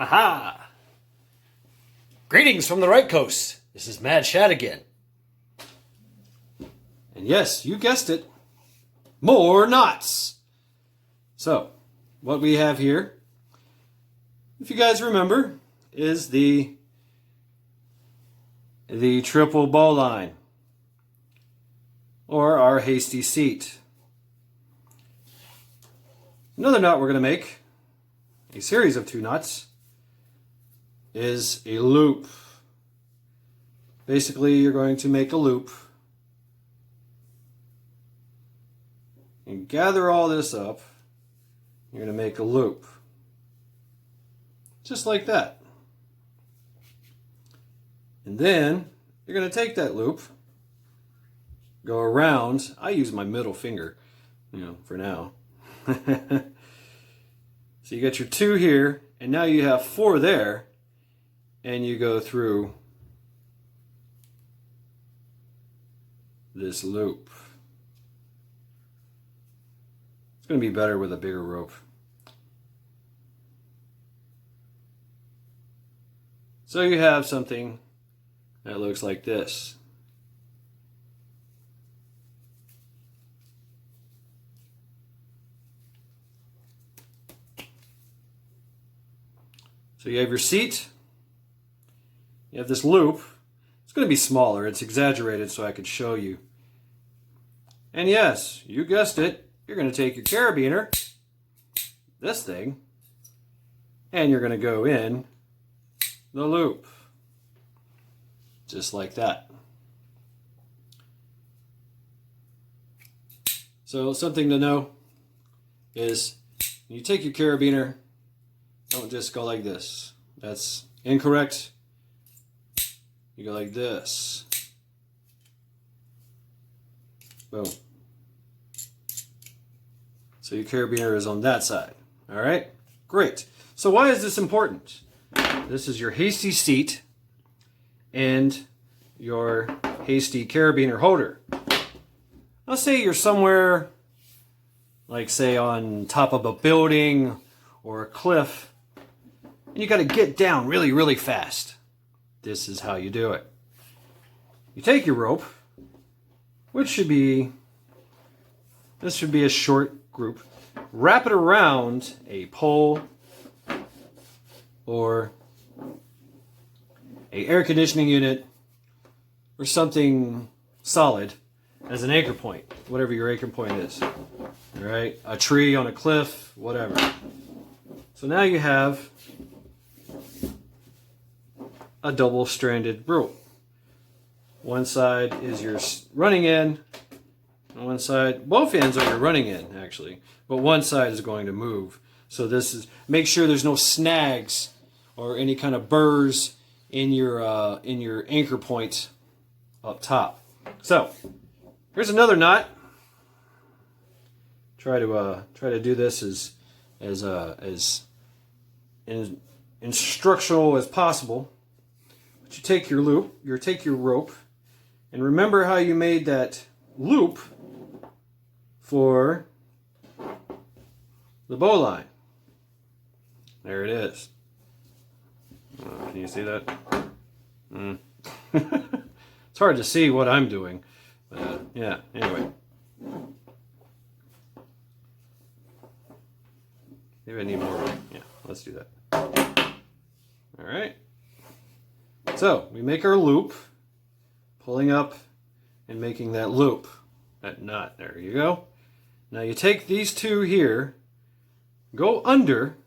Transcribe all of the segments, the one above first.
Haha! Greetings from the right coast. This is Mad Shad again. And yes, you guessed it, more knots. So, what we have here, if you guys remember, is the triple bowline, or our hasty seat. Another knot we're going to make, a series of 2 knots, is a loop. Basically, you're going to make a loop and gather all this up. You're going to make a loop. Just like that. And then you're going to take that loop, go around. I use my middle finger, for now. So you got your 2 here, and now you have 4 there, and you go through this loop. It's going to be better with a bigger rope. So you have something that looks like this. So you have your seat, you have this loop. It's going to be smaller, it's exaggerated so I could show you. And yes, you guessed it, you're going to take your carabiner, this thing, and you're going to go in the loop. Just like that. So something to know is when you take your carabiner, don't just go like this. That's incorrect. You go like this. Boom. So your carabiner is on that side. All right? Great. So why is this important? This is your hasty seat and your hasty carabiner holder. Let's say you're somewhere, like say on top of a building or a cliff, and you got to get down really, really fast. This is how you do it. You take your rope, which should be, this should be a short group, wrap it around a pole or a air conditioning unit or something solid as an anchor point, whatever your anchor point is. All right, a tree on a cliff, whatever. So now you have a double-stranded rope. One side is your running end, and one side, both ends are your running end actually, but one side is going to move. So this is, make sure there's no snags or any kind of burrs in your anchor point up top. So here's another knot. Try to do this as instructional as possible. But you take your loop, you take your rope, and remember how you made that loop for the bowline. There it is. Can you see that? It's hard to see what I'm doing. But, yeah, anyway. Maybe I need more. Yeah, let's do that. All right. So we make our loop, pulling up and making that loop, that knot. There you go. Now you take these 2 here, go under,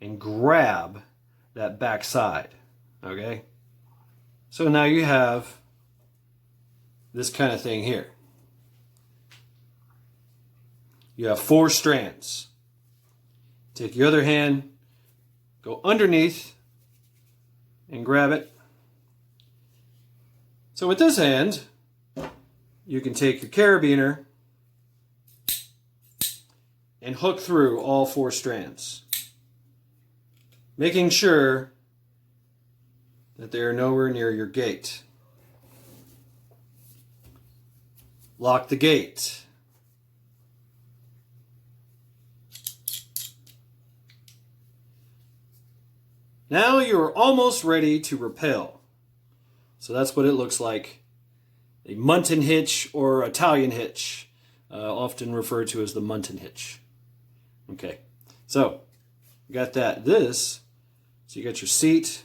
and grab that back side. Okay? So now you have this kind of thing here. You have 4 strands. Take your other hand, go underneath, and grab it. So with this hand, you can take your carabiner and hook through all 4 strands, making sure that they are nowhere near your gate. Lock the gate. Now you're almost ready to rappel. So that's what it looks like. A Muntin hitch or Italian hitch, often referred to as the Muntin hitch. Okay, so you got that. So you got your seat,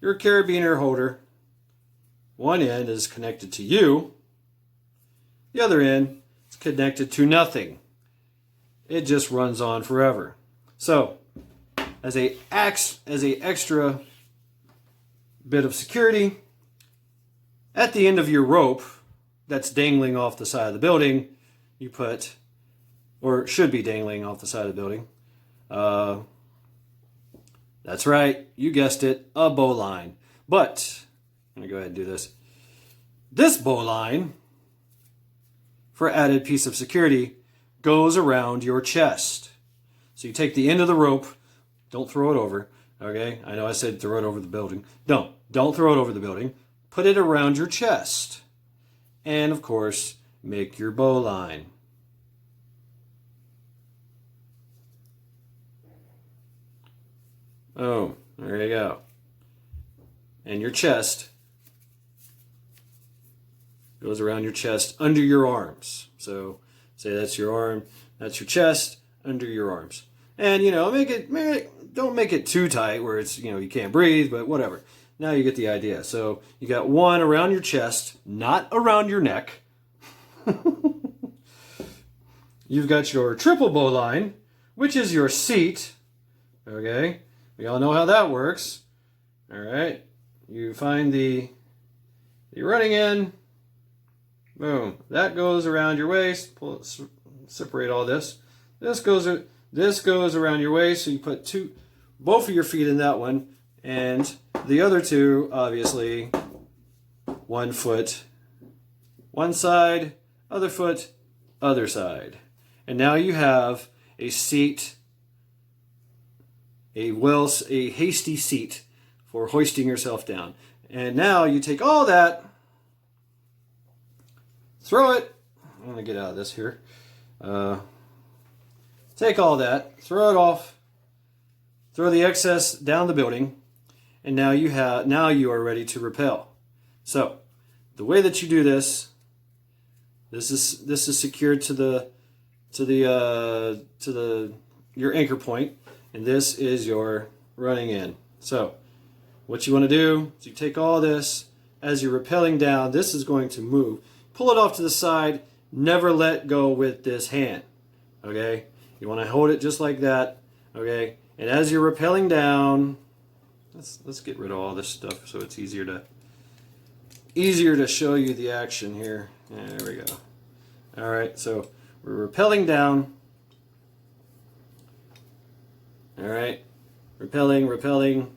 your carabiner holder. One end is connected to you. The other end is connected to nothing. It just runs on forever. So, as a extra bit of security, at the end of your rope that's dangling off the side of the building, you put, or should be dangling off the side of the building, that's right, you guessed it, a bowline. But, I'm going to go ahead and do this. This bowline, for added piece of security, goes around your chest. So you take the end of the rope, don't throw it over, okay? I know I said throw it over the building. Don't throw it over the building. Put it around your chest. And, of course, make your bowline. Oh, there you go. And your chest goes around your chest under your arms. So, say that's your arm, that's your chest, under your arms. And, don't make it too tight where it's, you can't breathe, but whatever. Now you get the idea. So you got one around your chest, not around your neck. You've got your triple bowline, which is your seat. Okay, we all know how that works. All right, you find the running end. Boom, that goes around your waist. Separate all this. This goes around your waist. So you put both of your feet in that one, and the other two, obviously, one foot, one side, other foot, other side. And now you have a seat, a hasty seat for hoisting yourself down. And now you take all that, throw it. I'm going to get out of this here. Take all that, throw it off, throw the excess down the building, and now you are ready to rappel. So, the way that you do this is secured to your anchor point, and this is your running in. So, what you want to do is you take all this as you're rappelling down. This is going to move. Pull it off to the side. Never let go with this hand. Okay. You want to hold it just like that, okay? And as you're rappelling down, let's get rid of all this stuff so it's easier to show you the action here. There we go. All right, so we're rappelling down. All right, rappelling.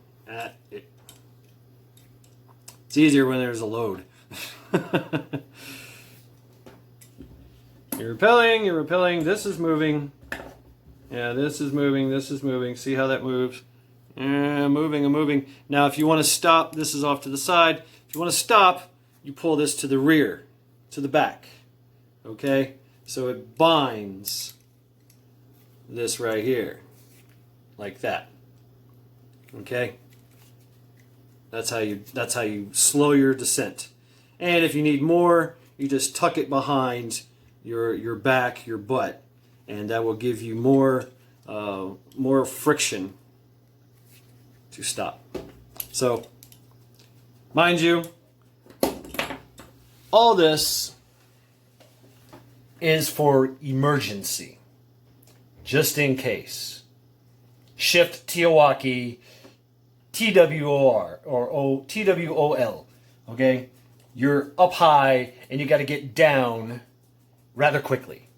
It's easier when there's a load. You're rappelling. This is moving. Yeah, this is moving. See how that moves? Yeah, moving. Now, if you want to stop, this is off to the side. If you want to stop, you pull this to the rear, to the back. Okay? So it binds this right here, like that. Okay? That's how you slow your descent. And if you need more, you just tuck it behind your back, your butt. And that will give you more friction to stop. So, mind you, all this is for emergency, just in case. Shift Tiawaki TWOR or TWOL. Okay, you're up high and you got to get down rather quickly.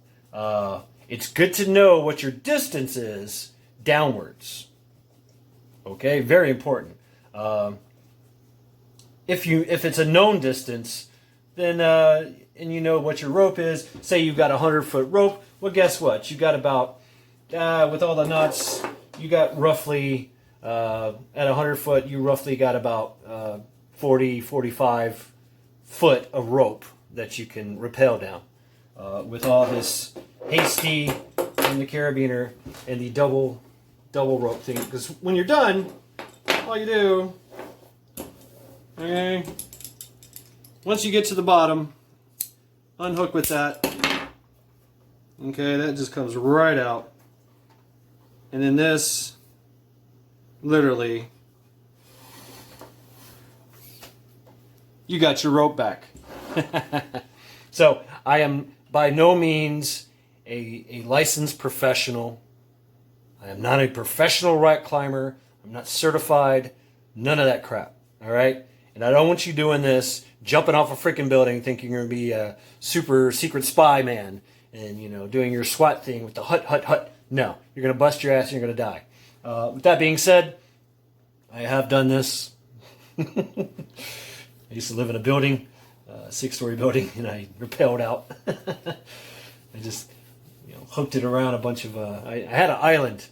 It's good to know what your distance is downwards. Okay, very important. If it's a known distance, then and you know what your rope is. Say you've got a 100-foot rope. Well, guess what? You got about with all the knots, you got roughly at 100 foot. You roughly got about 45 foot of rope that you can rappel down. With all this hasty and the carabiner and the double double rope thing, because when you're done, all you do, okay, once you get to the bottom, unhook with that. Okay, that just comes right out. And then this, literally, you got your rope back. So I am by no means a licensed professional. I am not a professional rock climber. I'm not certified. None of that crap. All right? And I don't want you doing this, jumping off a freaking building thinking you're going to be a super secret spy man and, you know, doing your SWAT thing with the hut. No. You're going to bust your ass and you're going to die. With that being said, I have done this. I used to live in a building, a 6-story building, and I rappelled out. I just, you know, hooked it around a bunch of, I had an island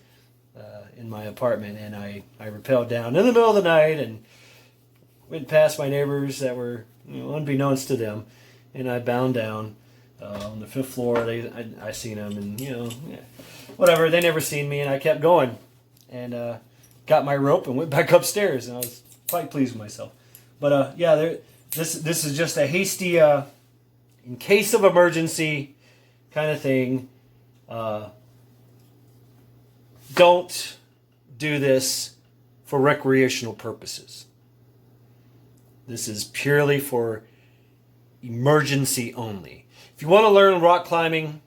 in my apartment, and I rappelled down in the middle of the night and went past my neighbors that were, you know, unbeknownst to them, and I bound down on the 5th floor. I seen them, and, you know, yeah, whatever. They never seen me, and I kept going, and got my rope and went back upstairs, and I was quite pleased with myself. But yeah, this is just a hasty, in case of emergency kind of thing. Don't do this for recreational purposes. This is purely for emergency only. If you want to learn rock climbing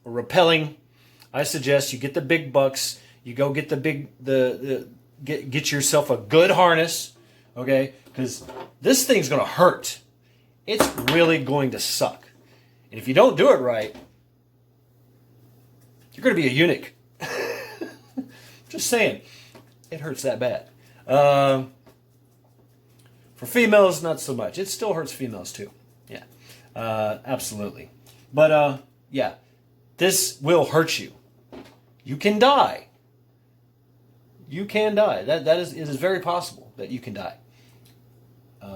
or rappelling, I suggest you get the big bucks. You go get get yourself a good harness, okay? Because this thing's going to hurt. It's really going to suck. And if you don't do it right, you're going to be a eunuch. Just saying. It hurts that bad. For females, not so much. It still hurts females too. Yeah. Absolutely. But yeah, this will hurt you. You can die. You can die. It is very possible that you can die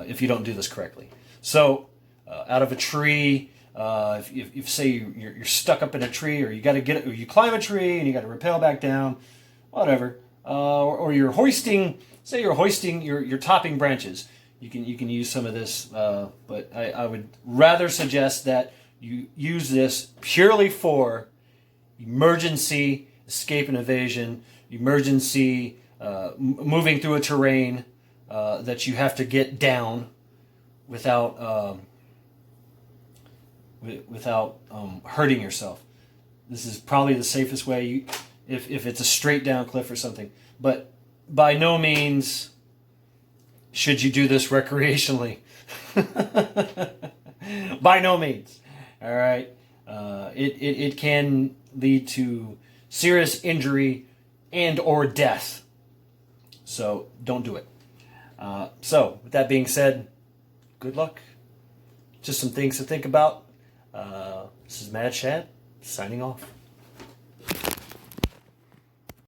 if you don't do this correctly. So, out of a tree, if say you're stuck up in a tree, or you got to get it, or you climb a tree and you got to rappel back down, whatever, or you're hoisting. Say you're hoisting, you're topping branches. You can use some of this, but I would rather suggest that you use this purely for emergency escape and evasion, emergency moving through a terrain that you have to get down without hurting yourself. This is probably the safest way if it's a straight down cliff or something. But by no means should you do this recreationally. By no means. All right. It can lead to serious injury and or death. So don't do it. So with that being said, good luck. Just some things to think about. This is Mad Shad, signing off.